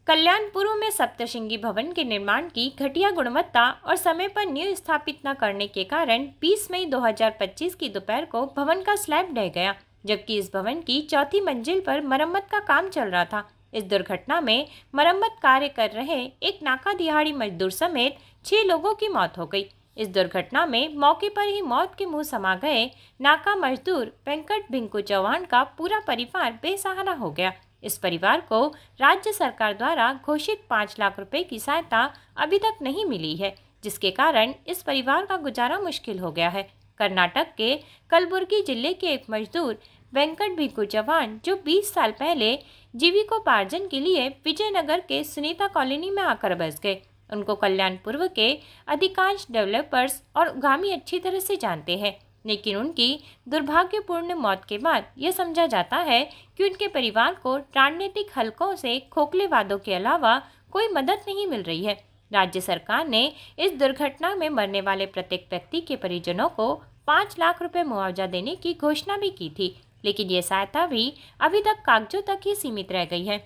कल्याणपुर में सप्तशृंगी भवन के निर्माण की घटिया गुणवत्ता और समय पर नींव स्थापित न करने के कारण 20 मई 2025 की दोपहर को भवन का स्लैब ढह गया, जबकि इस भवन की चौथी मंजिल पर मरम्मत का काम चल रहा था। इस दुर्घटना में मरम्मत कार्य कर रहे एक नाका दिहाड़ी मजदूर समेत 6 लोगों की मौत हो गई। इस दुर्घटना में मौके पर ही मौत के मुंह समा गए नाका मजदूर वेंकट भिंकू चौहान का पूरा परिवार बेसहारा हो गया। इस परिवार को राज्य सरकार द्वारा घोषित 5 लाख रुपए की सहायता अभी तक नहीं मिली है, जिसके कारण इस परिवार का गुजारा मुश्किल हो गया है। कर्नाटक के कलबुर्गी जिले के एक मजदूर वेंकट भिंकू चौहान, जो 20 साल पहले जीविकोपार्जन के लिए विजयनगर के सुनीता कॉलोनी में आकर बस गए, उनको कल्याणपुर के अधिकांश डेवलपर्स और उद्यमी अच्छी तरह से जानते हैं, लेकिन उनकी दुर्भाग्यपूर्ण मौत के बाद यह समझा जाता है कि उनके परिवार को राजनीतिक हलकों से खोखले वादों के अलावा कोई मदद नहीं मिल रही है। राज्य सरकार ने इस दुर्घटना में मरने वाले प्रत्येक व्यक्ति के परिजनों को 5 लाख रुपए मुआवजा देने की घोषणा भी की थी, लेकिन ये सहायता भी अभी तक कागजों तक ही सीमित रह गई है।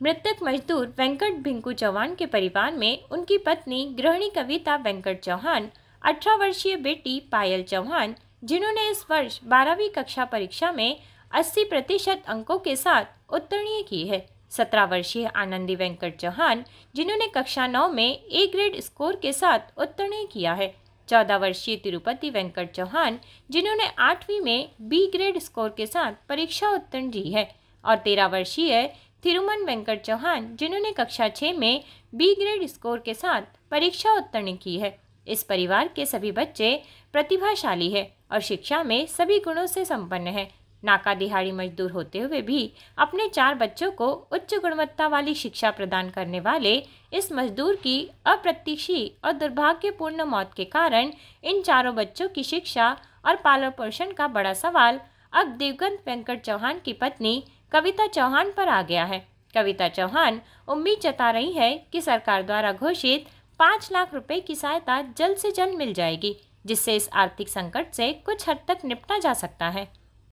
मृतक मजदूर वेंकट भिंकू चौहान के परिवार में उनकी पत्नी गृहिणी कविता वेंकट चौहान, 18 वर्षीय बेटी पायल चौहान, जिन्होंने इस वर्ष 12वीं कक्षा परीक्षा में 80% अंकों के साथ उत्तीर्ण की है, 17 वर्षीय आनंदी वेंकट चौहान, जिन्होंने कक्षा 9 में ए ग्रेड स्कोर के साथ उत्तीर्ण किया है, 14 वर्षीय तिरुपति वेंकट चौहान, जिन्होंने 8वीं में बी ग्रेड स्कोर के साथ परीक्षा उत्तीर्ण की है, और 13 वर्षीय थिरुमन वेंकट चौहान, जिन्होंने कक्षा 6 में बी ग्रेड स्कोर के साथ परीक्षा उत्तीर्ण की है। इस परिवार के सभी बच्चे प्रतिभाशाली हैं और शिक्षा में सभी गुणों से संपन्न हैं। नाका दिहाड़ी मजदूर होते हुए भी अपने 4 बच्चों को उच्च गुणवत्ता वाली शिक्षा प्रदान करने वाले इस मजदूर की अप्रत्याशित और दुर्भाग्यपूर्ण मौत के कारण इन चारों बच्चों की शिक्षा और पालन पोषण का बड़ा सवाल अब दिवंगत वेंकट चौहान की पत्नी कविता चौहान पर आ गया है। कविता चौहान उम्मीद जता रही है कि सरकार द्वारा घोषित 5 लाख रुपए की सहायता जल्द से जल्द मिल जाएगी, जिससे इस आर्थिक संकट से कुछ हद तक निपटा जा सकता है।